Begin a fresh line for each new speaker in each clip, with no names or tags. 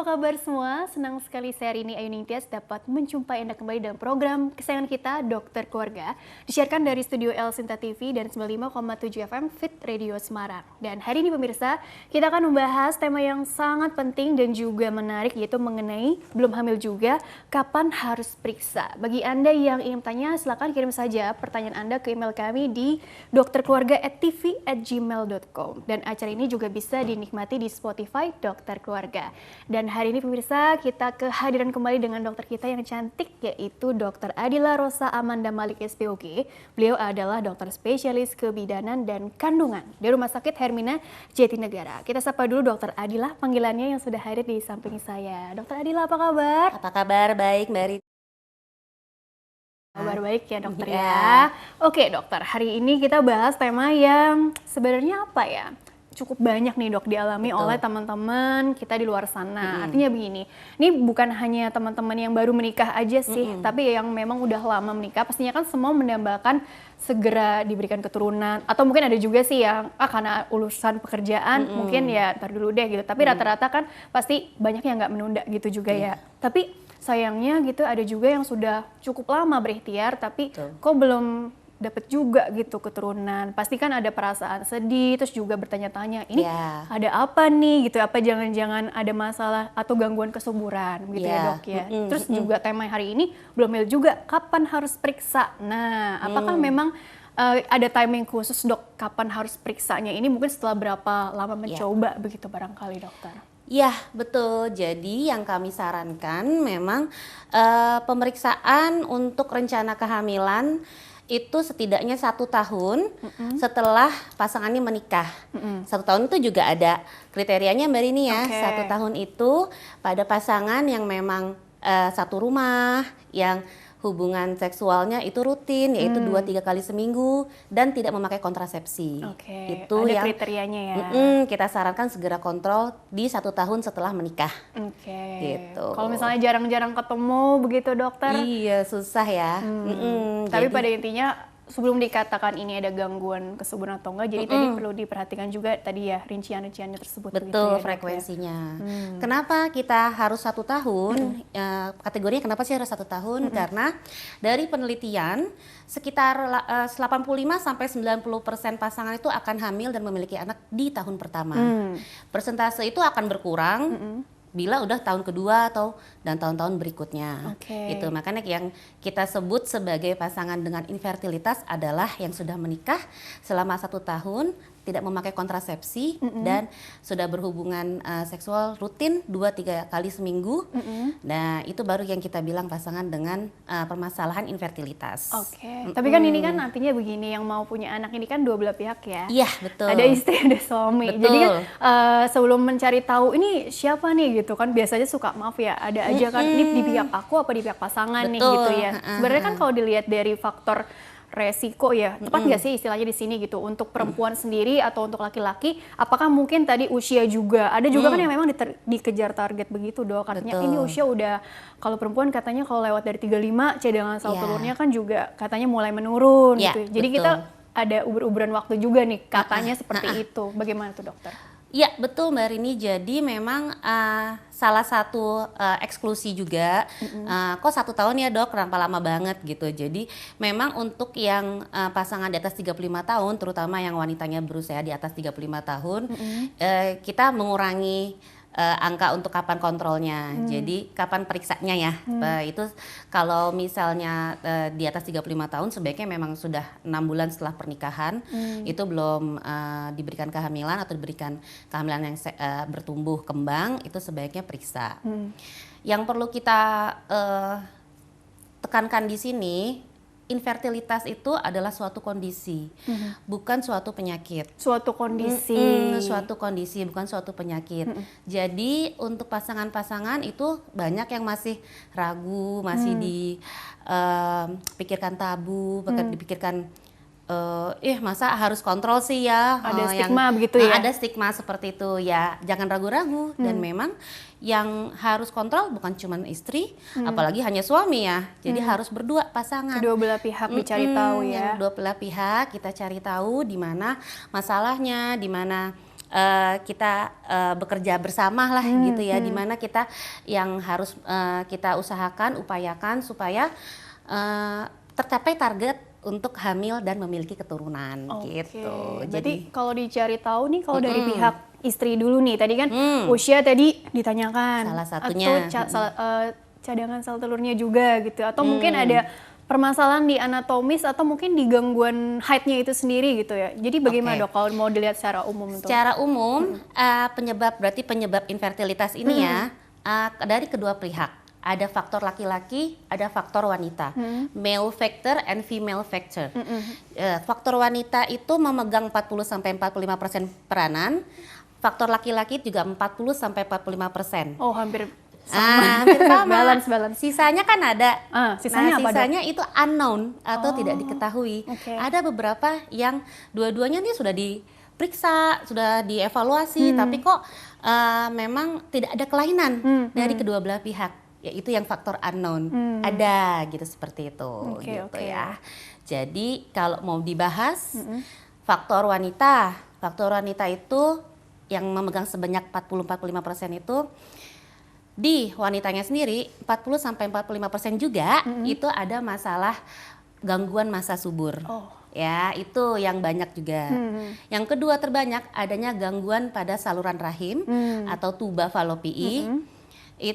kabar semua? Senang sekali saya Rini Ayu Ningtyas dapat menjumpai Anda kembali dalam program kesayangan kita, Dokter Keluarga. Disiarkan dari studio El Sinta TV dan 95,7 FM Fit Radio Semarang. Dan hari ini pemirsa, kita akan membahas tema yang sangat penting dan juga menarik, yaitu mengenai belum hamil juga, kapan harus periksa. Bagi Anda yang ingin bertanya, silakan kirim saja pertanyaan Anda ke email kami di dokterkeluarga@tv@gmail.com. Dan acara ini juga bisa dinikmati di Spotify Dokter Keluarga. Dan hari ini pemirsa, kita kehadiran kembali dengan dokter kita yang cantik, yaitu Dr. Adila Rosa Amanda Malik SPOG. Beliau adalah dokter spesialis kebidanan dan kandungan di Rumah Sakit Hermina Jatinegara. Kita sapa dulu Dr. Adila, panggilannya yang sudah hadir di samping saya. Dr. Adila, apa kabar?
Apa kabar? Baik, Mbak Rita.
Kabar baik ya dokter ya. Oke dokter, hari ini kita bahas tema yang sebenarnya apa ya? Cukup banyak nih dok dialami oleh teman-teman kita di luar sana. Artinya begini, ini bukan hanya teman-teman yang baru menikah aja sih, tapi yang memang udah lama menikah, pastinya kan semua mendambakan segera diberikan keturunan. Atau mungkin ada juga sih yang karena urusan pekerjaan mungkin ya ntar dulu deh gitu. Tapi rata-rata kan pasti banyak yang nggak menunda gitu juga ya. Tapi sayangnya gitu ada juga yang sudah cukup lama berikhtiar tapi kok belum dapat juga gitu keturunan. Pasti kan ada perasaan sedih, terus juga bertanya-tanya, ini ada apa nih gitu, apa jangan-jangan ada masalah atau gangguan kesuburan gitu ya dok ya. Terus juga tema hari ini belum hamil juga, kapan harus periksa. Nah, apakah memang ada timing khusus dok, kapan harus periksanya? Ini mungkin setelah berapa lama mencoba begitu barangkali dokter?
Ya, betul. Jadi yang kami sarankan memang pemeriksaan untuk rencana kehamilan itu setidaknya 1 tahun setelah pasangannya menikah. 1 tahun itu juga ada kriterianya Mbak Rini ya. 1 tahun itu pada pasangan yang memang satu rumah, yang hubungan seksualnya itu rutin, yaitu 2-3 kali seminggu dan tidak memakai kontrasepsi. Itu
ada
yang
kriterianya ya.
Kita sarankan segera kontrol di 1 tahun setelah menikah. Gitu.
Kalau misalnya jarang-jarang ketemu begitu dokter?
Iya, susah ya.
Tapi pada intinya sebelum dikatakan ini ada gangguan kesuburan atau enggak, jadi tadi perlu diperhatikan juga tadi ya rincian-rinciannya tersebut.
Betul,
ya,
frekuensinya. Kenapa kita harus 1 tahun? Kategorinya kenapa sih harus 1 tahun? Karena dari penelitian sekitar 85-90% pasangan itu akan hamil dan memiliki anak di tahun pertama. Persentase itu akan berkurang bila udah tahun kedua dan tahun-tahun berikutnya. Gitu. Makanya yang kita sebut sebagai pasangan dengan infertilitas adalah yang sudah menikah selama 1 tahun, tidak memakai kontrasepsi dan sudah berhubungan seksual rutin 2-3 kali seminggu. Nah, itu baru yang kita bilang pasangan dengan permasalahan infertilitas.
Tapi kan ini kan artinya begini, yang mau punya anak ini kan dua belah pihak ya.
Iya, betul.
Ada istri, ada suami. Jadi kan sebelum mencari tahu ini siapa nih gitu kan, biasanya suka maaf ya, ada aja kan ini di pihak aku apa di pihak pasangan nih gitu ya. Sebenarnya kan kalau dilihat dari faktor resiko ya, tepat nggak sih istilahnya di sini gitu, untuk perempuan sendiri atau untuk laki-laki, apakah mungkin tadi usia juga, ada juga kan yang memang dikejar target begitu dok, artinya ini usia udah, kalau perempuan katanya kalau lewat dari 35 cadangan sel telurnya kan juga katanya mulai menurun gitu, jadi kita ada uber-uberan waktu juga nih katanya seperti itu, bagaimana tuh dokter?
Ya betul Mbak Rini, jadi memang salah satu eksklusi juga, kok 1 tahun ya dok, kenapa lama banget gitu. Jadi memang untuk yang pasangan di atas 35 tahun, terutama yang wanitanya berusia di atas 35 tahun, kita mengurangi angka untuk kapan kontrolnya, jadi kapan periksanya ya. Itu kalau misalnya di atas 35 tahun sebaiknya memang sudah 6 bulan setelah pernikahan, itu belum diberikan kehamilan atau diberikan kehamilan yang bertumbuh kembang, itu sebaiknya periksa. Yang perlu kita tekankan di sini, infertilitas itu adalah suatu kondisi, bukan suatu penyakit.
Suatu kondisi.
Suatu kondisi, bukan suatu penyakit. Jadi untuk pasangan-pasangan itu banyak yang masih ragu, masih dipikirkan tabu, dipikirkan masa harus kontrol sih ya.
Ada stigma begitu ya?
Ada stigma seperti itu ya, jangan ragu-ragu. Dan memang yang harus kontrol bukan cuma istri, apalagi hanya suami ya. Jadi harus berdua pasangan.
Kedua belah pihak dicari tahu ya.
Yang dua belah pihak kita cari tahu di mana masalahnya, di mana kita bekerja bersama lah gitu ya, dimana kita yang harus kita usahakan, upayakan supaya tercapai target untuk hamil dan memiliki keturunan gitu.
Jadi kalau dicari tahu nih, kalau dari pihak istri dulu nih, tadi kan usia tadi ditanyakan,
salah satunya
atau cadangan sel telurnya juga gitu, atau mungkin ada permasalahan di anatomis atau mungkin di gangguan haidnya itu sendiri gitu ya. Jadi bagaimana dok kalau mau dilihat secara umum tuh?
Secara umum berarti penyebab infertilitas ini ya dari kedua pihak. Ada faktor laki-laki, ada faktor wanita. Male factor and female factor. Faktor wanita itu memegang 40-45% peranan. Faktor laki-laki juga 40-45%.
Oh, hampir sama.
Hampir sama.
Balance.
Sisanya kan ada.
Sisanya apa,
sisanya itu unknown atau tidak diketahui. Ada beberapa yang dua-duanya nih sudah diperiksa, sudah dievaluasi, tapi kok memang tidak ada kelainan dari kedua belah pihak. Yaitu yang faktor unknown. Ada gitu, seperti itu gitu ya. Jadi kalau mau dibahas faktor wanita itu yang memegang sebanyak 40-45% itu di wanitanya sendiri 40-45% juga itu ada masalah gangguan masa subur. Ya, itu yang banyak juga. Yang kedua terbanyak adanya gangguan pada saluran rahim atau tuba falopii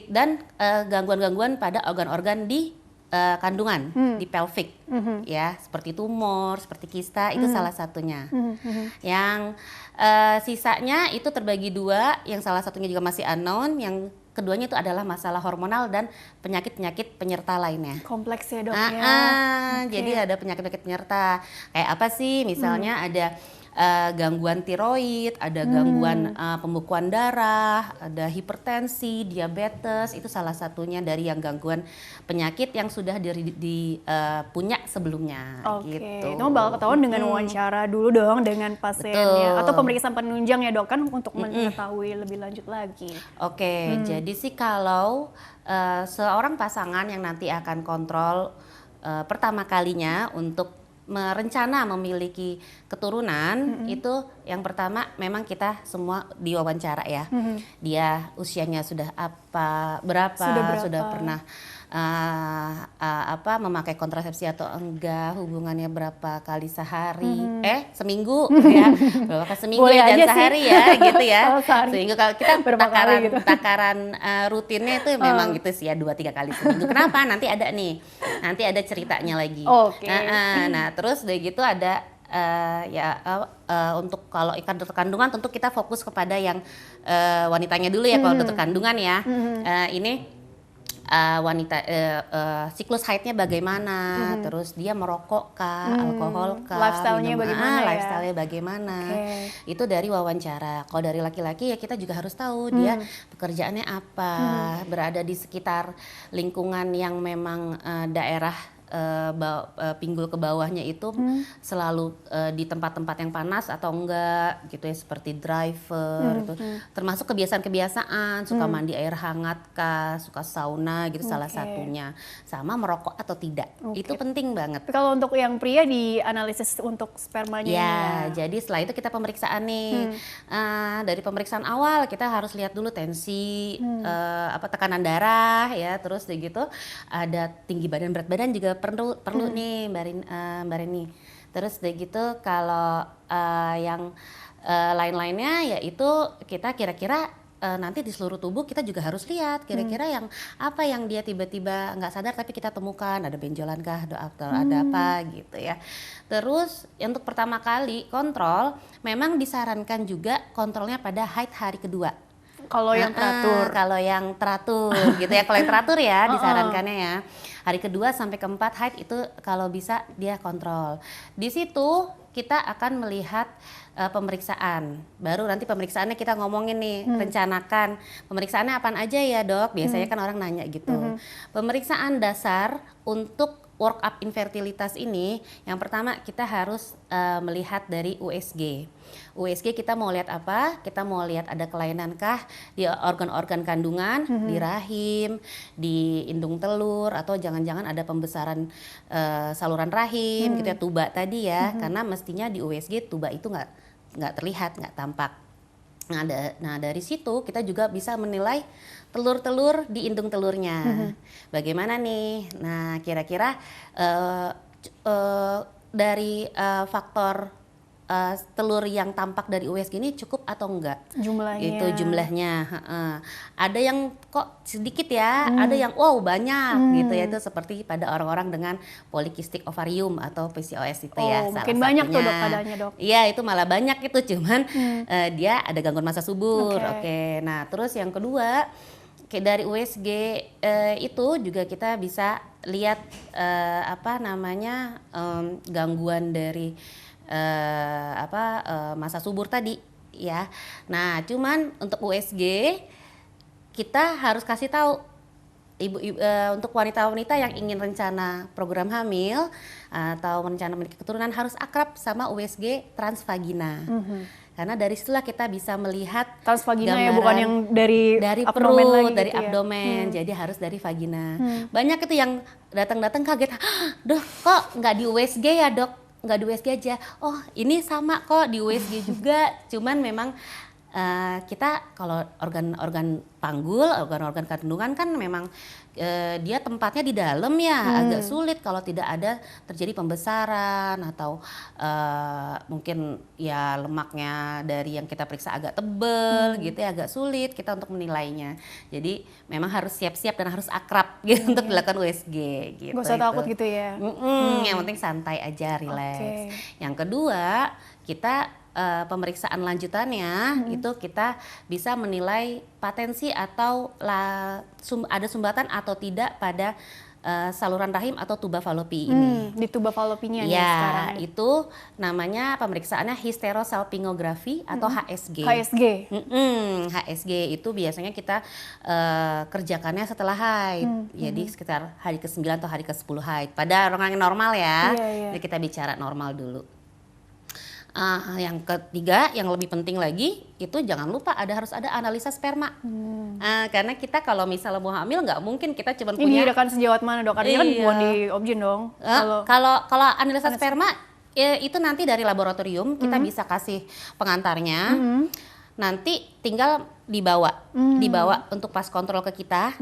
dan gangguan-gangguan pada organ-organ di kandungan, di pelvic. Ya, seperti tumor, seperti kista, itu salah satunya. Yang sisanya itu terbagi dua, yang salah satunya juga masih unknown, yang keduanya itu adalah masalah hormonal dan penyakit-penyakit penyerta lainnya.
Kompleks ya dok ya.
Jadi ada penyakit-penyakit penyerta. Kayak apa sih? Misalnya ada gangguan tiroid, ada gangguan pembekuan darah, ada hipertensi, diabetes, itu salah satunya dari yang gangguan penyakit yang sudah punya sebelumnya. Gitu.
Itu bakal ketahuan dengan wawancara dulu dong dengan pasiennya. Atau pemeriksaan penunjang ya dok, kan untuk mengetahui lebih lanjut lagi.
Jadi sih kalau seorang pasangan yang nanti akan kontrol pertama kalinya untuk merencana memiliki keturunan, itu yang pertama memang kita semua diwawancara ya. Dia usianya sudah berapa, sudah pernah memakai kontrasepsi atau enggak, hubungannya berapa kali sehari, seminggu ya, berapa kali seminggu ya, jangan sehari ya gitu ya. Seminggu, kalau kita takaran rutinnya itu memang gitu sih ya, 2-3 kali seminggu. Kenapa? Nanti ada ceritanya lagi. Nah terus udah gitu ada untuk kalau ikan dokter kandungan tentu kita fokus kepada yang wanitanya dulu ya, kalau dokter kandungan ya. Ini wanita siklus haidnya bagaimana, terus dia merokok kah, alkohol kah,
lifestyle-nya bagaimana
lifestyle-nya bagaimana. Itu dari wawancara. Kalau dari laki-laki ya kita juga harus tahu dia pekerjaannya apa, berada di sekitar lingkungan yang memang daerah pinggul ke bawahnya itu selalu di tempat-tempat yang panas atau enggak gitu ya, seperti driver itu, termasuk kebiasaan-kebiasaan, suka mandi air hangat kah, suka sauna gitu, salah satunya, sama merokok atau tidak, itu penting banget.
Kalau untuk yang pria dianalisis untuk spermanya
ya, jadi setelah itu kita pemeriksaan nih. Dari pemeriksaan awal kita harus lihat dulu tensi, tekanan darah ya, terus gitu ada tinggi badan, berat badan juga perlu nih Mbak Reni. Terus udah gitu kalau yang lain-lainnya yaitu kita kira-kira nanti di seluruh tubuh kita juga harus lihat kira-kira yang apa yang dia tiba-tiba nggak sadar tapi kita temukan, ada benjolan kah atau ada apa gitu ya. Terus untuk pertama kali kontrol memang disarankan juga kontrolnya pada haid hari kedua.
Kalau yang teratur.
Kalau yang teratur gitu ya. Kalau yang teratur ya disarankannya ya. Hari kedua sampai keempat haid itu kalau bisa dia kontrol. Di situ kita akan melihat pemeriksaan. Baru nanti pemeriksaannya kita ngomongin nih, rencanakan. Pemeriksaannya apaan aja ya dok? Biasanya kan orang nanya gitu. Pemeriksaan dasar untuk workup infertilitas ini, yang pertama kita harus melihat dari USG. USG kita mau lihat apa? Kita mau lihat ada kelainankah di organ-organ kandungan, di rahim, di indung telur, atau jangan-jangan ada pembesaran saluran rahim, gitu ya, tuba tadi ya. Karena mestinya di USG tuba itu nggak terlihat, nggak tampak. Nah, dari situ kita juga bisa menilai telur-telur di indung telurnya. Bagaimana nih? Nah, kira-kira dari faktor telur yang tampak dari USG ini cukup atau enggak?
Jumlahnya.
Itu jumlahnya. Ada yang kok sedikit ya, ada yang wow banyak gitu ya. Itu seperti pada orang-orang dengan polycystic ovarium atau PCOS itu ya.
Oh, mungkin banyak tuh dok adanya dok.
Iya, itu malah banyak itu, cuman dia ada gangguan massa subur.
Oke.
Nah terus yang kedua, dari USG itu juga kita bisa lihat gangguan dari massa subur tadi ya. Nah, cuman untuk USG kita harus kasih tahu untuk wanita-wanita yang ingin rencana program hamil atau rencana memiliki keturunan harus akrab sama USG transvagina. Karena dari situlah kita bisa melihat
transvagina ya, bukan yang dari abdomen
perut,
lagi
dari
gitu ya?
abdomen, jadi harus dari vagina. Banyak itu yang datang-datang kaget, "Duh, kok nggak di USG ya dok? Nggak di USG aja." Oh, ini sama kok di USG juga, cuman memang kita kalau organ-organ panggul, organ-organ kandungan kan memang dia tempatnya di dalam ya, agak sulit kalau tidak ada terjadi pembesaran atau mungkin ya lemaknya dari yang kita periksa agak tebel gitu ya, agak sulit kita untuk menilainya. Jadi memang harus siap-siap dan harus akrab gitu untuk dilakukan USG gitu.
Gak usah takut gitu ya?
Yang penting santai aja, relax. Yang kedua, kita pemeriksaan lanjutannya itu kita bisa menilai patensi atau ada sumbatan atau tidak pada saluran rahim atau tuba falopi ini.
Di tuba falopinya nih
ya,
sekarang.
Itu namanya pemeriksaannya hysterosalpingografi atau HSG.
HSG?
HSG itu biasanya kita kerjakannya setelah haid. Jadi sekitar hari ke-9 atau hari ke-10 haid. Pada orang yang normal ya, jadi kita bicara normal dulu. Yang ketiga, yang lebih penting lagi, itu jangan lupa harus ada analisa sperma. Karena kita kalau misalnya mau hamil nggak mungkin kita cuma punya.
Ini rekan sejawat mana dok? Artinya kan bukan di Obgyn dong.
Kalau analisa sperma itu nanti dari laboratorium kita bisa kasih pengantarnya. Nanti tinggal dibawa untuk pas kontrol ke kita.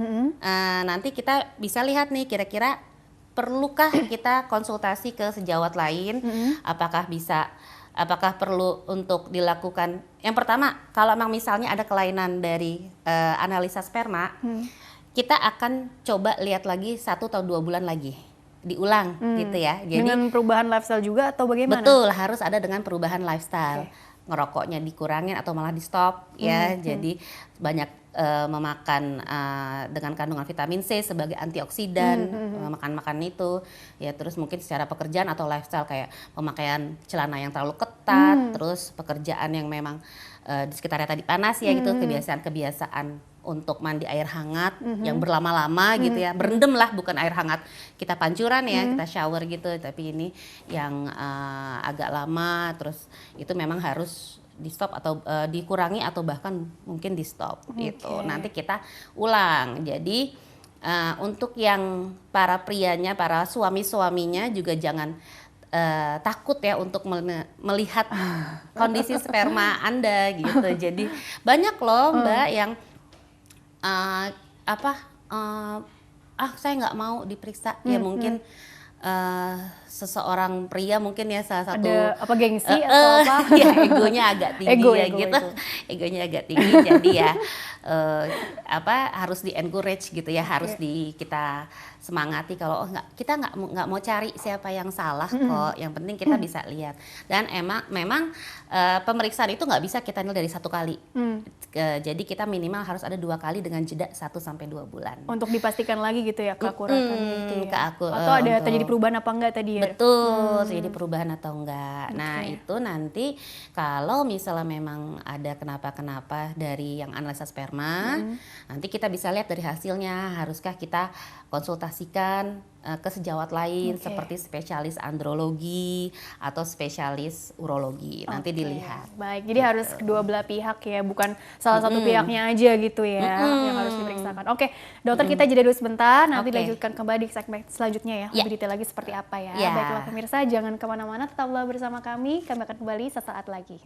Nanti kita bisa lihat nih kira-kira perlukah kita konsultasi ke sejawat lain, apakah perlu untuk dilakukan. Yang pertama, kalau memang misalnya ada kelainan dari analisa sperma, kita akan coba lihat lagi 1 atau 2 bulan lagi, diulang gitu ya. Jadi,
dengan perubahan lifestyle juga atau bagaimana?
Betul, harus ada dengan perubahan lifestyle. Ngerokoknya dikurangin atau malah di stop ya. Jadi banyak memakan dengan kandungan vitamin C sebagai antioksidan, makan itu ya. Terus mungkin secara pekerjaan atau lifestyle kayak pemakaian celana yang terlalu ketat, terus pekerjaan yang memang di sekitarnya tadi panas ya gitu, kebiasaan untuk mandi air hangat yang berlama-lama gitu ya, berendam lah, bukan air hangat kita pancuran ya, kita shower gitu, tapi ini yang agak lama, terus itu memang harus di stop atau dikurangi atau bahkan mungkin di stop gitu. Nanti kita ulang. Jadi untuk yang para prianya, para suami-suaminya juga jangan takut ya untuk melihat kondisi sperma Anda gitu. Jadi banyak loh Mbak yang saya nggak mau diperiksa ya, mungkin seseorang pria mungkin ya salah satu
ada gengsi atau apa
ya, egonya agak tinggi egonya agak tinggi jadi ya harus di encourage gitu ya, harus kita semangati kalau kita nggak mau cari siapa yang salah kok, yang penting kita bisa lihat. Dan memang pemeriksaan itu nggak bisa kita nilai dari 1 kali. Jadi kita minimal harus ada 2 kali dengan jeda 1 sampai 2 bulan
untuk dipastikan lagi gitu ya keakuratannya itu ya.
Atau
ada terjadi perubahan apa enggak tadi ya?
Betul, terjadi perubahan atau enggak. Nah itu nanti kalau misalnya memang ada kenapa-kenapa dari yang analisa sperma, nanti kita bisa lihat dari hasilnya, haruskah kita konsultasikan ke sejawat lain seperti spesialis andrologi atau spesialis urologi. Nanti dilihat.
Baik, jadi harus kedua belah pihak ya, bukan salah satu pihaknya aja gitu ya yang harus diperiksakan. Oke, dokter, kita jeda dulu sebentar, nanti lanjutkan kembali di segmen selanjutnya ya, lebih detail lagi seperti apa ya. Baiklah pemirsa, jangan kemana-mana, tetaplah bersama kami akan kembali sesaat lagi.